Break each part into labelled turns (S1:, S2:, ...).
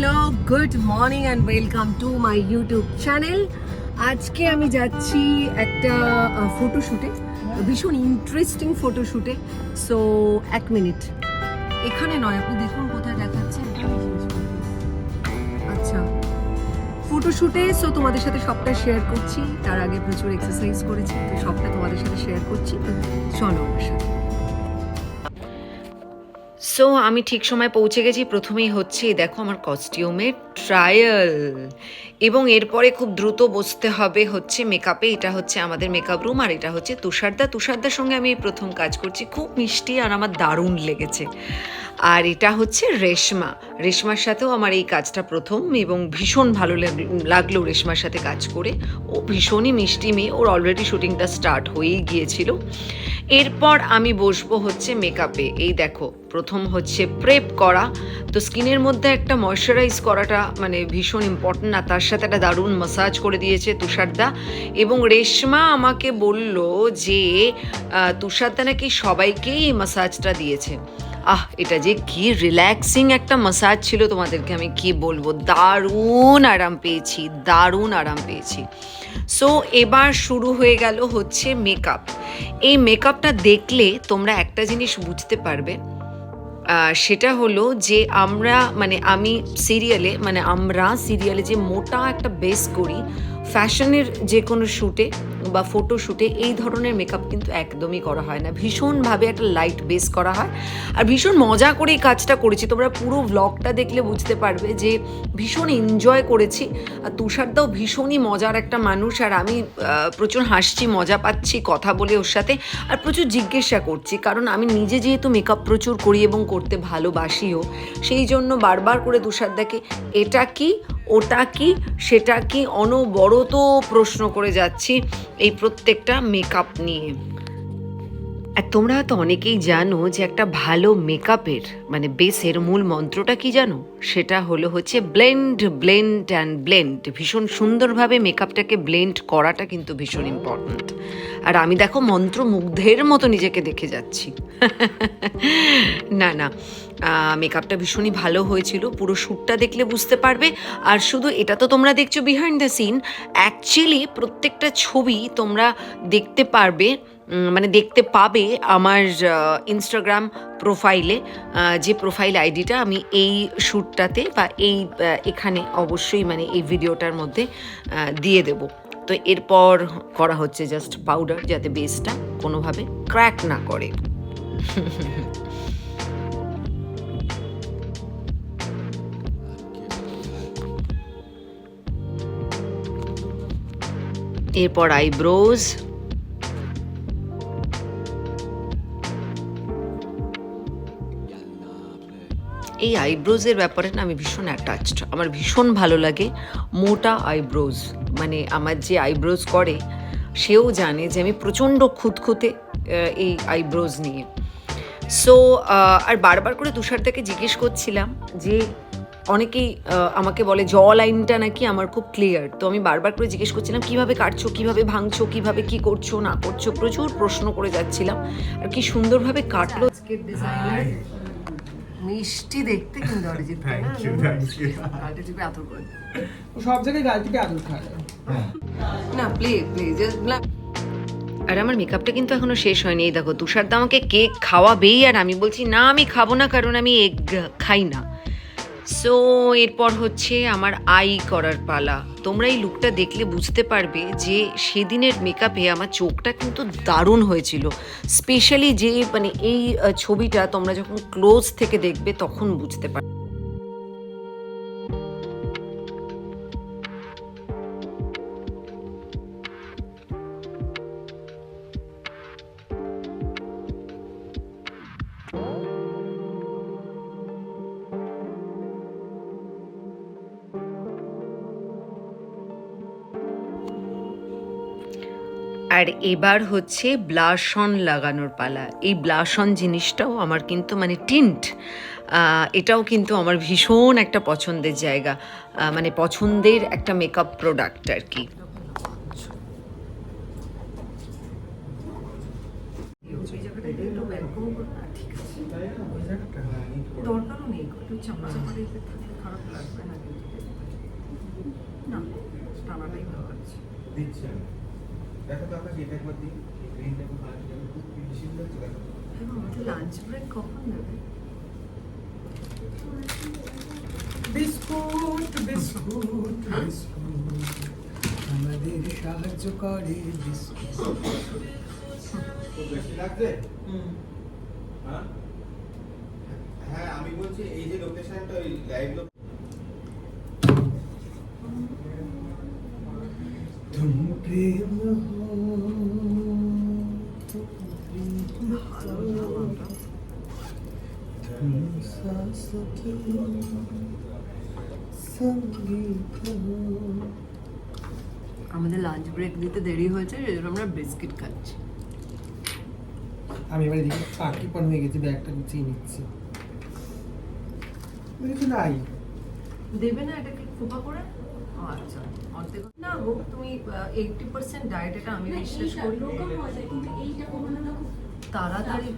S1: Hello, good morning and welcome to my YouTube channel. আজকে আমি যাচ্ছি একটা ফটোশ্যুটে, ভীষণ ইন্টারেস্টিং ফটোশ্যুটে। সো এক মিনিট, এখানে নয়, আপনি দেখুন কোথায় দেখাচ্ছে। আচ্ছা, ফটোশ্যুটে। সো তোমাদের সাথে সবটা শেয়ার করছি। তার আগে প্রচুর এক্সারসাইজ করেছি, তো সবটা তোমাদের সাথে শেয়ার করছি। তো চলো আমার সাথে।
S2: সো আমি ঠিক সময় পৌঁছে গেছি। প্রথমেই হচ্ছে দেখো আমার কস্টিউমের ট্রায়াল, এবং এরপরে খুব দ্রুত বসতে হবে হচ্ছে মেকআপে। এটা হচ্ছে আমাদের মেকআপ রুম, আর এটা হচ্ছে তুষারদার সঙ্গে আমি প্রথম কাজ করছি। খুব মিষ্টি আর আমার দারুণ লেগেছে। আর এটা হচ্ছে রেশমার সাথেও আমার এই কাজটা প্রথম, এবং ভীষণ ভালো লাগলো রেশমার সাথে কাজ করে। ও ভীষণই মিষ্টি মেয়ে, ওর অলরেডি শুটিংটা স্টার্ট হয়েই গিয়েছিল। এরপর আমি বসবো হচ্ছে মেকআপে। এই দেখো, প্রথম হচ্ছে প্রেপ করা। তো স্কিনের মধ্যে একটা ময়শ্চারাইজ করাটা মানে ভীষণ ইম্পর্টেন্ট, আর তার সাথে একটা দারুণ ম্যাসাজ করে দিয়েছে তুষারদা। এবং রেশমা আমাকে বলল যে তুষারদা নাকি সবাইকেই এই ম্যাসাজটা দিয়েছে। এটা যে কি রিল্যাক্সিং একটা ম্যাসাজ ছিল, তোমাদেরকে আমি কি বলবো, দারুণ আরাম পেয়েছি। সো এবার শুরু হয়ে গেল হচ্ছে মেকআপ। এই মেকআপটা দেখলে তোমরা একটা জিনিস বুঝতে পারবে, সেটা হলো যে আমরা সিরিয়ালে যে মোটা একটা বেস করি, ফ্যাশনের যে কোনো শ্যুটে বা ফটো শ্যুটে এই ধরনের মেকআপ কিন্তু একদমই করা হয় না। ভীষণভাবে একটা লাইট বেস করা হয়, আর ভীষণ মজা করে এই কাজটা করেছি। তোমরা পুরো ব্লগটা দেখলে বুঝতে পারবে যে ভীষণ এনজয় করেছি। আর তুষারদাও ভীষণই মজার একটা মানুষ, আর আমি প্রচুর হাসছি, মজা পাচ্ছি কথা বলে ওর সাথে, আর প্রচুর জিজ্ঞাসা করছি, কারণ আমি নিজে যেহেতু মেকআপ প্রচুর করি এবং করতে ভালোবাসিও, সেই জন্য বারবার করে তুষারদাকে এটা কি, ওটা কি, সেটা কি অনবরত প্রশ্ন করে যাচ্ছি এই প্রত্যেকটা মেকআপ নিয়ে। আর তোমরা হয়তো অনেকেই জানো যে একটা ভালো মেকআপের মানে বেসের মূল মন্ত্রটা কি জানো? সেটা হলো হচ্ছে ব্লেন্ড। ভীষণ সুন্দরভাবে মেকআপটাকে ব্লেন্ড করাটা কিন্তু ভীষণ ইম্পর্ট্যান্ট। আর আমি দেখো মন্ত্রমুগ্ধের মতো নিজেকে দেখে যাচ্ছি। না, মেকআপটা ভীষণই ভালো হয়েছিল, পুরো শ্যুটটা দেখলে বুঝতে পারবে। আর শুধু এটা তো তোমরা দেখছো বিহাইন্ড দ্য সিন, অ্যাকচুয়ালি প্রত্যেকটা ছবি তোমরা দেখতে পারবে, মানে দেখতে পাবে আমার ইনস্টাগ্রাম প্রোফাইলে, যে প্রোফাইল আইডিটা আমি এই শ্যুটটাতে বা এখানে অবশ্যই মানে এই ভিডিওটার মধ্যে দিয়ে দেব। তো এরপর করা হচ্ছে জাস্ট পাউডার, যাতে বেসটা কোনোভাবে ক্র্যাক না করে। এরপর আইব্রোজ। এই আইব্রোজের ব্যাপারে না আমি ভীষণ অ্যাটাচড, আমার ভীষণ ভালো লাগে মোটা আইব্রোজ। মানে আমার যে আইব্রোজ করে সেও জানে যে আমি প্রচণ্ড খুঁতখুঁতে এই আইব্রোজ নিয়ে। সো আর বারবার করে তুষারদাকে জিজ্ঞেস করছিলাম যে অনেকেই আমাকে বলে জ লাইনটা নাকি আমার খুব ক্লিয়ার। তো আমি বারবার করে জিজ্ঞেস করছিলাম কীভাবে কাটছো, কীভাবে ভাঙছো, কীভাবে কী করছো না করছো, প্রচুর প্রশ্ন করে যাচ্ছিলাম। আর কি সুন্দরভাবে কাটলো।
S1: মিষ্টি দেখতে কিন্তু অরিজিৎ গালটা টিপে আদর করে
S3: সব জায়গায় গাল টিপে আদর খায়
S1: না, প্লিজ জাস্ট
S2: আর আমার মেকআপটা কিন্তু এখনো শেষ হয়নি। এই দেখো তুষারদা আমাকে কেক খাওয়াবেই, আর আমি বলছি না আমি খাবো না, কারণ আমি এগ খাই না। সো এরপর হচ্ছে আমার আই করার পালা। তোমরা এই লুকটা দেখলে বুঝতে পারবে যে সেদিনের মেকআপে আমার চোখটা কিন্তু দারুণ হয়েছিল। স্পেশালি যে মানে এই ছবিটা তোমরা যখন ক্লোজ থেকে দেখবে তখন বুঝতে পারবে। আর এবার হচ্ছে ব্লাশ অন লাগানোর পালা। এই ব্লাশ অন জিনিসটাও আমার কিন্তু মানে টিন্ট, এটাও কিন্তু আমার ভীষণ একটা পছন্দের জায়গা, মানে পছন্দের একটা মেকআপ প্রোডাক্ট আর কি।
S1: দরকারও নেই। একটু চাপা চাপা টাইপের থাকলে খারাপ লাগবে না কিন্তু। না, টানাটাই ভালো লাগছে।
S4: দিচ্ছি আমি। দেখো তো আপনাকে এটা একবার দিই। গ্রিনটা খুব ভালো লাগছে, খুব বেশি লাগছে দেখো।
S1: এবং আমাদের লাঞ্চ ব্রেক কখন দেবে?
S3: বিস্কুট বিস্কুট বিস্কুট আমাদের সাহায্য করে বিস্কুট।
S4: খুব বেশি লাগছে? হ্যাঁ? হ্যাঁ, আমি বলছি এই যে লোকেশনটা ওই লাইভ
S3: तुम प्रेम हो तुम सांसों की संगीत हो।
S1: আমাদের লাঞ্চ ব্রেক দিতে দেরি হয়েছে, এই জন্য আমরা বিস্কিট খাচ্ছি।
S3: আমি এবারে দেখি পাখি পর হয়ে গেছি, ব্যাগটা গুছিয়ে নিচ্ছি। কিছু নাই
S1: দেবে না এটাকে খোপা করে? ও আচ্ছা, অর্ধেক না গো, তুমি 80% ডায়েট, এটা আমি বিশ্বাস করি। তাড়াতাড়ি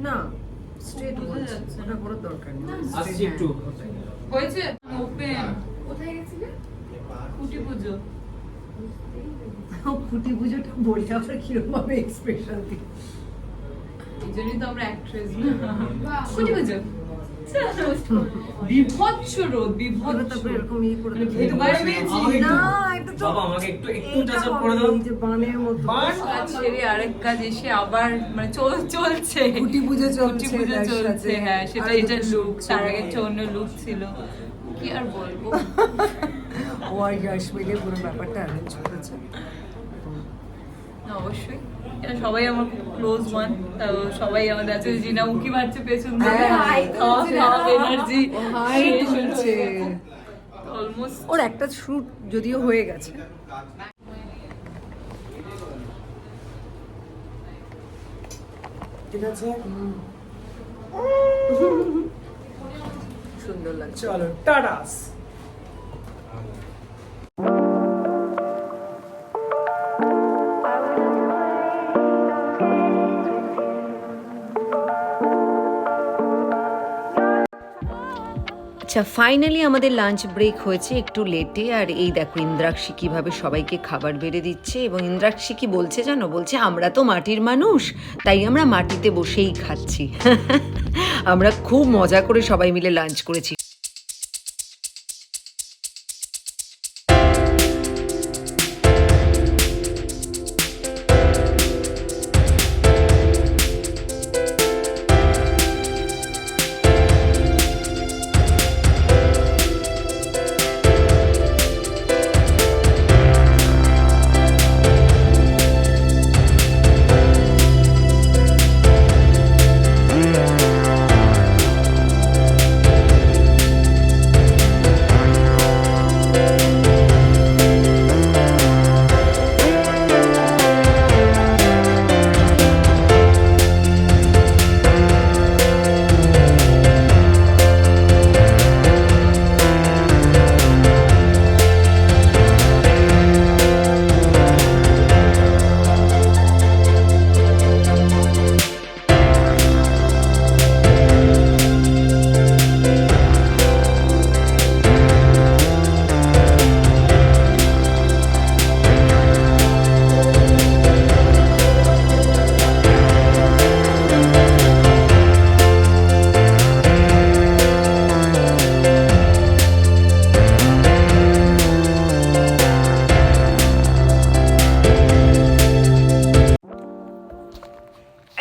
S1: না স্ট্রেট হয়ে যাচ্ছে, ওটা করার দরকার নেই।
S3: আসছি একটু।
S5: হয়েছে ওপেন কোথায় গেছিলে? কুটি পুজো।
S1: খুঁটি পুজোটা বলি আমরা কিরকম ভাবে এক্সপ্রেশন দিই।
S5: এই জন্যই তো আমরা অ্যাক্ট্রেস না। কুটি পুজো বিভৎস রোদ, বিভৎস।
S1: তারপরে এরকম ইয়ে করে দেবে।
S5: এই তো বাইরে পেয়েছি।
S1: না, এটা তো
S3: বাবা আমাকে একটু টাচ আপ করে দাও।
S1: এই যে বানের মতো।
S5: কাজ ছেড়ে আরেক কাজ এসে আবার মানে চলছে
S1: খুঁটি পুজো
S5: কুটি
S1: চলছে,
S5: পুজো
S1: তার
S5: চলছে।
S1: সাথে
S5: হ্যাঁ, সেটা
S1: আরো
S5: এটা
S1: দুটো
S5: লুক,
S1: shoot
S5: তার
S1: ছিল।
S5: আগে একটা অন্য লুক ছিল। কি আর বলবো।
S1: ও আর ইয়াশ মিলে পুরো ব্যাপারটা অ্যারেঞ্জ করেছে।
S5: না, অবশ্যই এটা সবাই আমার খুব ক্লোজ ওয়ান। সবাই আমাদের আছে, জিনা উকি মারছে পেছন থেকে, এনার্জি অলমোস্ট।
S1: ওর একটা শুট যদিও হয়ে গেছে।
S3: ঠিক আছে,
S1: সুন্দর লাগছে।
S3: চলো টাটাস।
S2: আচ্ছা, ফাইনালি আমাদের লাঞ্চ ব্রেক হয়েছে একটু লেটে। আর এই দেখো ইন্দ্রাক্ষী কিভাবে সবাইকে খাবার বেড়ে দিচ্ছে। এবং ইন্দ্রাক্ষী কি বলছে জানো? বলছে আমরা তো মাটির মানুষ, তাই আমরা মাটিতে বসেই খাচ্ছি। আমরা খুব মজা করে সবাই মিলে লাঞ্চ করেছি।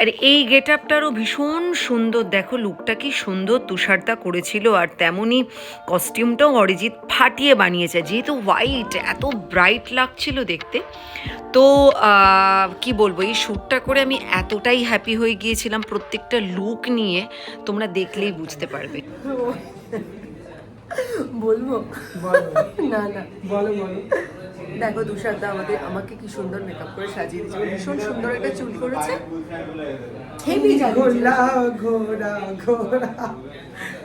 S2: আর এই গেট আপটারও ভীষণ সুন্দর। দেখো লুকটা কি সুন্দর তুষারদা করেছিল। আর তেমনই কস্টিউমটাও অরিজিৎ ফাটিয়ে বানিয়েছে, যেহেতু হোয়াইট এত ব্রাইট লাগছিল দেখতে। তো কি বলবো, এই শ্যুটটা করে আমি এতটাই হ্যাপি হয়ে গিয়েছিলাম প্রত্যেকটা লুক নিয়ে, তোমরা দেখলেই বুঝতে পারবে।
S1: বলবো
S3: বলো
S1: না না
S3: বলো বলো।
S1: দেখো তুষারদা আমাকে কি সুন্দর মেকআপ করে সাজিয়ে দিয়েছে। ভীষণ সুন্দর একটা চুল করেছে, হেভি
S3: ঘোরা ঘোরা ঘোরা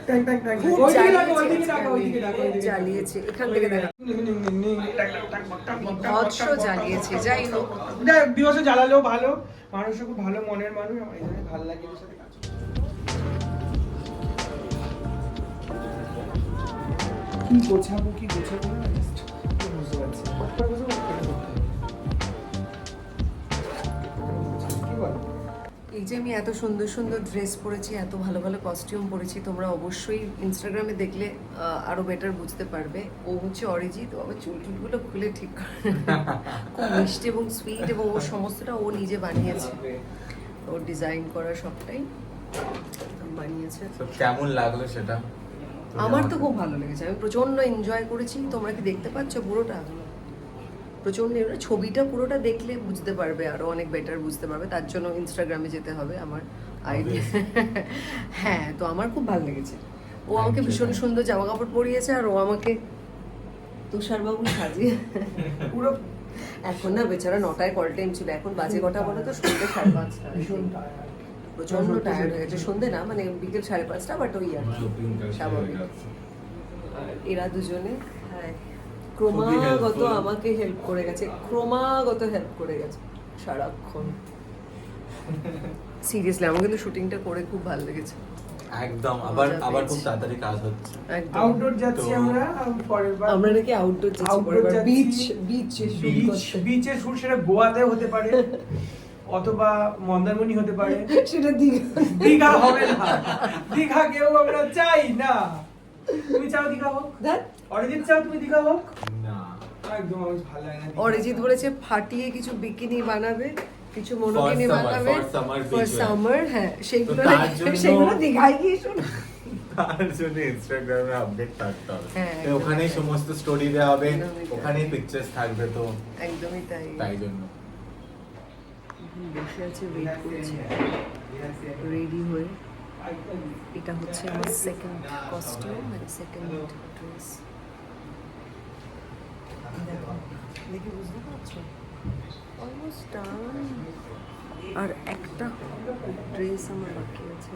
S3: ট্যাং ট্যাং ট্যাং।
S1: খুব
S3: ওইদিকে দেখো, ওইদিকে দেখো, ওইদিকে দেখো, ওইদিকে দেখো।
S1: জ্বালিয়েছে। এখান থেকে দেখো ভৎস জ্বালিয়েছে। যাই হোক,
S3: দেখ দিবসে জ্বালালেও ভালো, মানুষও খুব ভালো মনের মানুষ, আমার এই জন্য ভালো লাগে এর সাথে কাজ করতে। কি গোছাবো না just বুঝতে পারছি না। পরে বুঝবো কেটে করতে হবে। কি বল?
S1: এই যে আমি এত সুন্দর সুন্দর ড্রেস পরেছি, এত ভালো ভালো কস্টিউম পরেছি, তোমরা অবশ্যই ইনস্টাগ্রামে দেখলে আরো বেটার বুঝতে পারবে। ও হচ্ছে অরিজিৎ, ও আবার চুলটুলগুলো খুলে ঠিক করে খুব মিষ্টি এবং সুইট, এবং ওর সমস্তটা ও নিজে বানিয়েছে, ওর ডিজাইন করা সবটাই বানিয়েছে।
S4: তো কেমন লাগলো সেটা?
S1: আমার তো খুব ভালো লেগেছে, আমি প্রচন্ড এনজয় করেছি। তোমরা কি দেখতে পাচ্ছ পুরোটা? প্রচন্ড ছবিটা পুরোটা দেখলে বুঝতে পারবে, আরো অনেক বেটার বুঝতে পারবে। তার জন্য ইনস্টাগ্রামে যেতে হবে আমার আইডিয়া। হ্যাঁ, তো আমার খুব ভালো লেগেছে। ও আমাকে ভীষণ সুন্দর জামা কাপড় পরিয়েছে, আর ও আমাকে তুষারবাবু সাজিয়ে পুরো। এখন না বেচারা 9টায় কল টাইম ছিল, এখন বাজে কটা বলো তো? সন্ধ্যে 5:30।
S3: ভীষণ tired।
S1: প্রচন্ড টায়ার্ড হয়ে গেছে। সন্ধ্যে না, মানে বিকেল 5:30, বাট ওই আর কি, স্বাভাবিক। এরা দুজনে হ্যাঁ ক্রমাগত আমাকে হেল্প করে গেছে, সারাক্ষণ। সিরিয়াসলি আমার কিন্তু শুটিংটা করে খুব ভালো লেগেছে
S4: একদম। আবার খুব তাড়াতাড়ি কাজ হচ্ছে।
S1: একদম।
S3: আউটডোর যাচ্ছি আমরা পরের বার।
S1: আমরা নাকি আউটডোর যাচ্ছি
S3: Outdoor
S1: পরের বার,
S3: যাচ্ছি।
S1: বিচ
S3: বিচের শুট, সেটা গোয়াতে হতে পারে অথবা মন্দারমণি হতে পারে।
S1: সেটা দিকে
S3: দীঘা হবে না, দীঘা কেউ আমরা চাই না। তুমি চাও দীঘা হোক?
S1: দেখ
S3: অরিজিৎ চাও তুমি দীঘা হোক?
S4: না,
S3: একদম আমার ভালো লাগে না দীঘা।
S1: অরিজিৎ বলেছে ফাটিয়ে কিছু বিকিনি বানাবে, কিছু মনোকিনি
S4: For summer,
S1: বানাবে
S4: for summer
S1: for
S4: beach wear।
S1: Summer. হ্যাঁ,
S4: তো তার জন্য-
S1: সেগুলো দীঘায় গিয়ে শোনা।
S4: তার জন্য ইনস্টাগ্রামে আপডেট থাকতে হবে।
S1: হ্যাঁ,
S4: তো ওখানেই সমস্ত স্টোরি দেওয়া হবে,
S1: একদমই তাই।
S4: ওখানেই পিকচার্স থাকবে, তো
S1: একদমই
S4: তাই জন্য
S1: বসে আছে, ওয়েট করছে রেডি হয়ে। এটা হচ্ছে আমার সেকেন্ড কস্টিউম মানে সেকেন্ড ড্রেস। দেখো, দেখে বুঝতে পারছো অলমোস্ট ডান। আর একটা ড্রেস আমার বাকি আছে।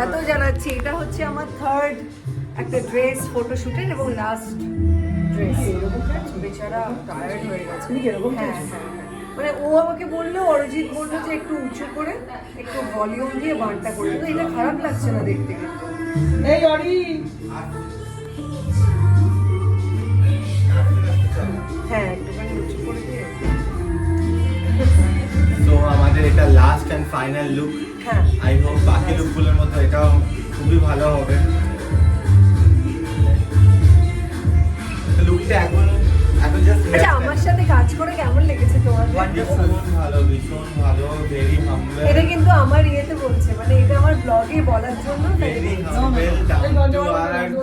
S1: এত জানাচ্ছি, এটা হচ্ছে আমার থার্ড একটা ড্রেস ফটোশুটের এবং লাস্ট ড্রেস। বেচারা টায়ার্ড হয়ে গেছে। হ্যাঁ হ্যাঁ, মানে ও আমাকে বললো, অরিজিৎ বললো যে একটু উঁচু করে একটু ভলিউম দিয়ে বানটা করে, তো এটা খারাপ লাগছে না দেখতে কিন্তু।
S3: এই অরি,
S1: হ্যাঁ একটুখানি উঁচু করে দিয়ে।
S4: তো আমাদের এটা লাস্ট এন্ড ফাইনাল লুক।
S1: হ্যাঁ,
S4: আই হোপ বাকি লুকগুলোর মতো এটাও খুবই ভালো হবে। লুকটা এখন জাস্ট
S1: আচ্ছা আমার সাথে কাজ করে কেমন লেগেছে তোমার?
S4: ভীষণ ভালো, ভেরি হাম্বল।
S1: এটা কিন্তু আমার ইয়েতে বলছে, মানে এটা আমার ব্লগে বলার জন্য।
S4: Very humble, down to earth.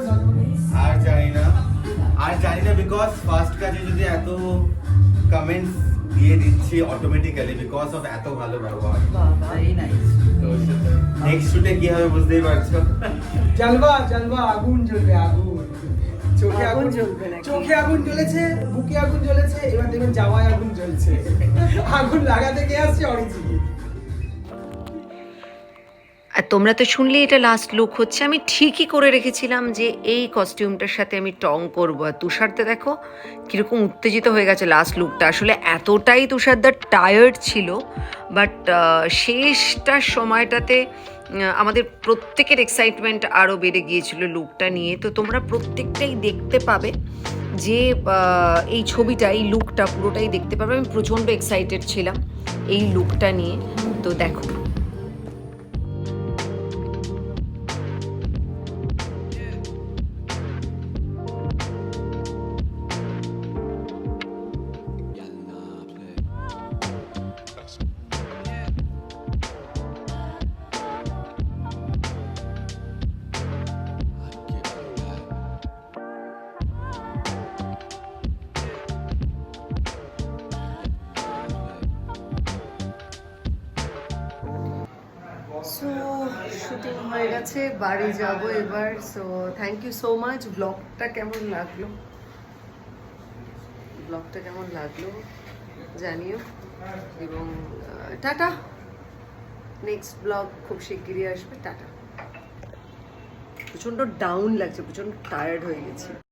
S4: আর জানি না বিকজ ফার্স্ট কাজে যদি এত কমেন্টস দিয়ে দিচ্ছি অটোমেটিক্যালি বিকজ অফ এত ভালো ব্যবহার।
S5: Very nice.
S4: তো নেক্সট শুটে কি হবে বুঝতেই পারছো।
S3: জালবা আগুন জ্বলবে, আগুন চোখে
S1: আগুন
S3: আগুন
S1: জ্বলবে নাকি?
S3: চোখে আগুন জ্বলেছে, বুকে আগুন জ্বলেছে, এবার দেখবেন জামায় আগুন জ্বলছে। আগুন লাগাতে কে আসছে? অরিজিৎ।
S2: আর তোমরা তো শুনলে এটা লাস্ট লুক হচ্ছে। আমি ঠিকই করে রেখেছিলাম যে এই কস্টিউমটার সাথে আমি টং করবো। আর তুষারতে দেখো কীরকম উত্তেজিত হয়ে গেছে লাস্ট লুকটা। আসলে এতটাই তুষারদার টায়ার্ড ছিল, বাট শেষটার সময়টাতে আমাদের প্রত্যেকের এক্সাইটমেন্ট আরও বেড়ে গিয়েছিল লুকটা নিয়ে। তো তোমরা প্রত্যেকটাই দেখতে পাবে যে এই ছবিটা, এই লুকটা পুরোটাই দেখতে পাবে। আমি প্রচণ্ড এক্সাইটেড ছিলাম এই লুকটা নিয়ে। তো দেখো
S1: হয়ে গেছে, বাড়ি যাব এবার। So thank you so much. ব্লগটা কেমন লাগলো জানিও, এবং টাটা। নেক্সট ব্লগ খুব শিগগিরই আসবে। টাটা। প্রচণ্ড ডাউন লাগছে, প্রচণ্ড টায়ার্ড হয়ে গেছি।